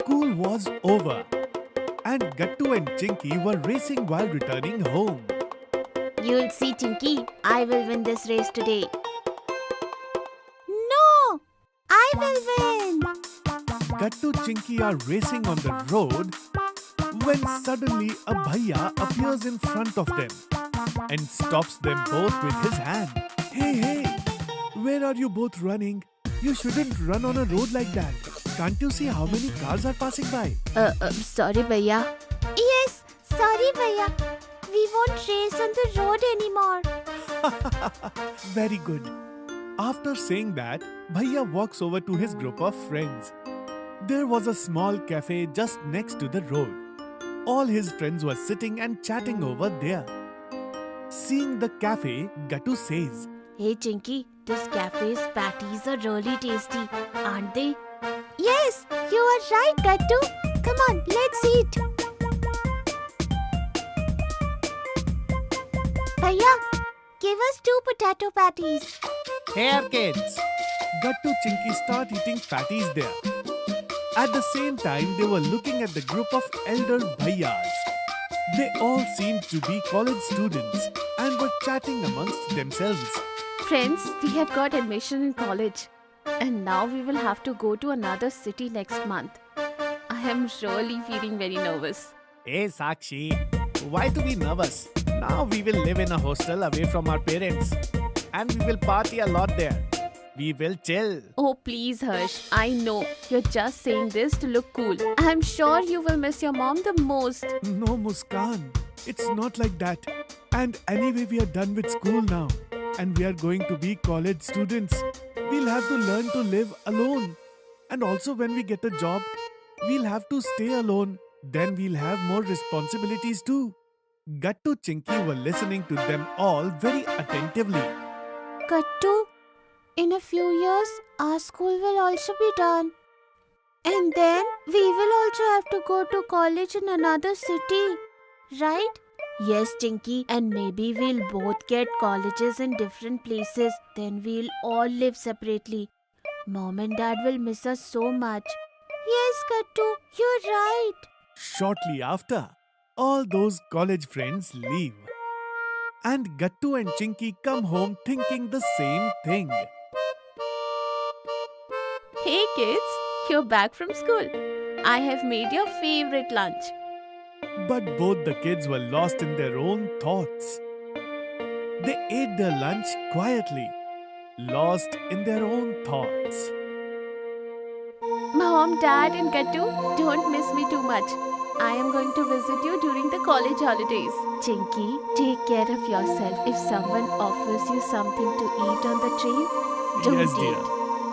School was over and Gattu and Chinky were racing while returning home. You'll see, Tinky. I will win this race today. No! I will win! Gattu Chinky are racing on the road when suddenly a bhaiya appears in front of them and stops them both with his hand. Hey, where are you both running? You shouldn't run on a road like that. Can't you see how many cars are passing by? Sorry, Bhaiya. Yes, sorry, Bhaiya. We won't race on the road anymore. Very good. After saying that, Bhaiya walks over to his group of friends. There was a small cafe just next to the road. All his friends were sitting and chatting over there. Seeing the cafe, Gattu says, Hey, Chinky, this cafe's patties are really tasty, aren't they? Yes, you are right, Gattu. Come on, let's eat. Bhaiya, give us 2 potato patties. Here kids! Gattu Chinky start eating patties there. At the same time, they were looking at the group of elder bhaiyas. They all seemed to be college students and were chatting amongst themselves. Friends, we have got admission in college. And now we will have to go to another city next month. I am really feeling very nervous. Hey Sakshi, why to be nervous? Now we will live in a hostel away from our parents. And we will party a lot there. We will chill. Oh, please, Harsh. I know you're just saying this to look cool. I'm sure you will miss your mom the most. No, Muskan. It's not like that. And anyway, we are done with school now. And we are going to be college students. We'll have to learn to live alone. And also when we get a job, we'll have to stay alone. Then we'll have more responsibilities too. Gattu Chinky were listening to them all very attentively. Gattu, in a few years, our school will also be done. And then we will also have to go to college in another city. Right? Yes, Chinky, and maybe we'll both get colleges in different places. Then we'll all live separately. Mom and Dad will miss us so much. Yes, Gattu, you're right. Shortly after, all those college friends leave. And Gattu and Chinky come home thinking the same thing. Hey kids, you're back from school. I have made your favorite lunch. But both the kids were lost in their own thoughts. They ate their lunch quietly, lost in their own thoughts. Mom, Dad and Gattu, don't miss me too much. I am going to visit you during the college holidays. Chinky, take care of yourself. If someone offers you something to eat on the train, don't Yes, eat. dear.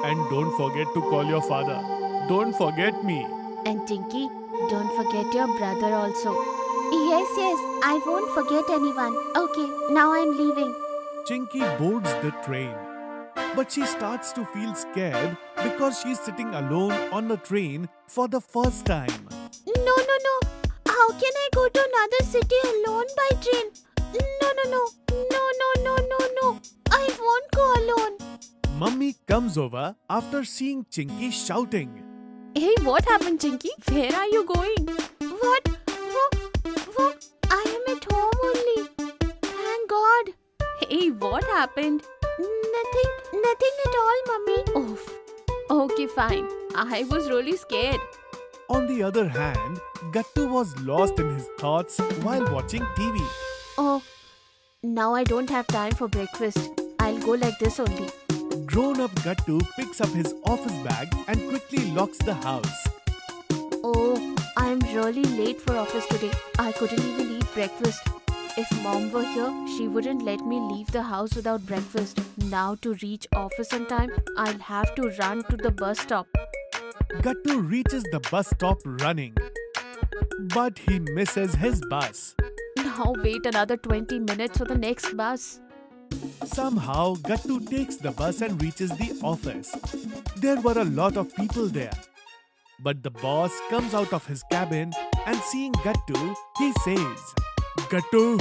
And don't forget to call your father. Don't forget me. And Tinky, don't forget your brother also. Yes, I won't forget anyone. Okay, now I'm leaving. Chinky boards the train. But she starts to feel scared because she's sitting alone on the train for the first time. No. How can I go to another city alone by train? No. I won't go alone. Mummy comes over after seeing Chinky shouting. Hey, what happened, Chinky? Where are you going? What? I am at home only. Thank God. Hey, what happened? Nothing at all, Mummy. Oof. Okay, fine. I was really scared. On the other hand, Gattu was lost in his thoughts while watching TV. Oh, now I don't have time for breakfast. I'll go like this only. Grown-up Gattu picks up his office bag and quickly locks the house. Oh, I am really late for office today. I couldn't even eat breakfast. If Mom were here, she wouldn't let me leave the house without breakfast. Now to reach office on time, I'll have to run to the bus stop. Gattu reaches the bus stop running. But he misses his bus. Now wait another 20 minutes for the next bus. Somehow, Gattu takes the bus and reaches the office. There were a lot of people there. But the boss comes out of his cabin and seeing Gattu, he says, Gattu,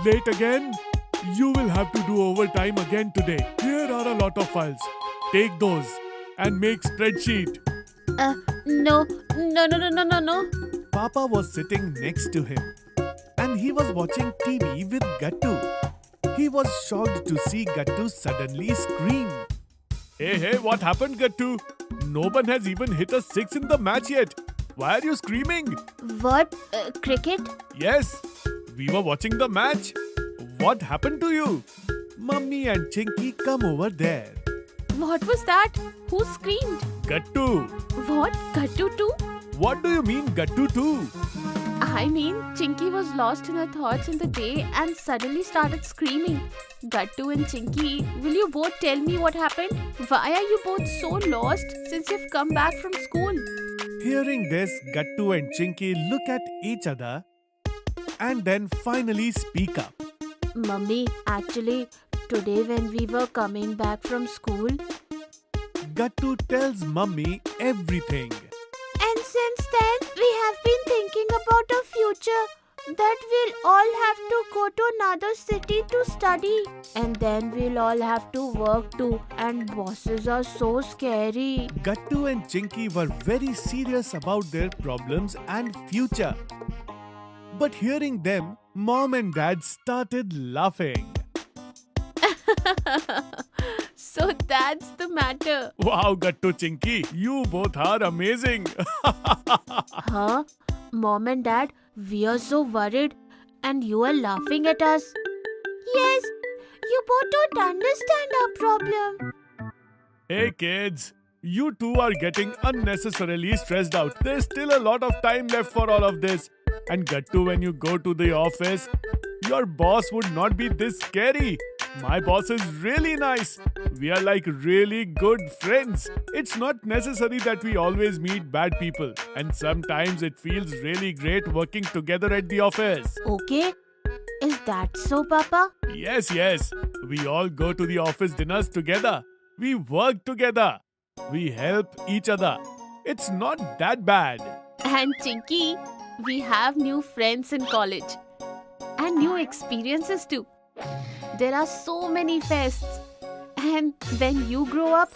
late again? You will have to do overtime again today. Here are a lot of files. Take those and make spreadsheet. No, No. Papa was sitting next to him and he was watching TV with Gattu. He was shocked to see Gattu suddenly scream. Hey, what happened, Gattu? No one has even hit a six in the match yet. Why are you screaming? What? Cricket? Yes, we were watching the match. What happened to you? Mummy and Chinky come over there. What was that? Who screamed? Gattu. What? Gattu too? What do you mean, Gattu too? I mean, Chinky was lost in her thoughts in the day and suddenly started screaming. Gattu and Chinky, will you both tell me what happened? Why are you both so lost since you've come back from school? Hearing this, Gattu and Chinky look at each other and then finally speak up. Mummy, actually, today when we were coming back from school, Gattu tells Mummy everything. and since then we have been thinking about our future, that we'll all have to go to another city to study, and then we'll all have to work too, and bosses are so scary. Gattu and Chinky were very serious about their problems and future. But hearing them, Mom and Dad started laughing. So that's the matter. Wow, Gattu Chinky, you both are amazing. Huh? Mom and Dad, we are so worried and you are laughing at us. Yes, you both don't understand our problem. Hey kids, you two are getting unnecessarily stressed out. There's still a lot of time left for all of this. And Gattu, when you go to the office, your boss would not be this scary. My boss is really nice. We are like really good friends. It's not necessary that we always meet bad people. And sometimes it feels really great working together at the office. Okay, is that so, Papa? Yes. We all go to the office dinners together. We work together. We help each other. It's not that bad. And Chinky, we have new friends in college and new experiences too. There are so many fests. And when you grow up,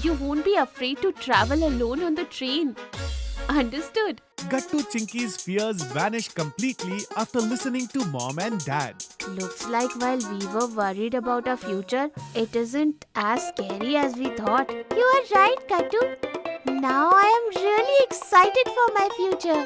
you won't be afraid to travel alone on the train. Understood? Gattu Chinky's fears vanished completely after listening to Mom and Dad. Looks like while we were worried about our future, it isn't as scary as we thought. You are right, Gattu. Now I am really excited for my future.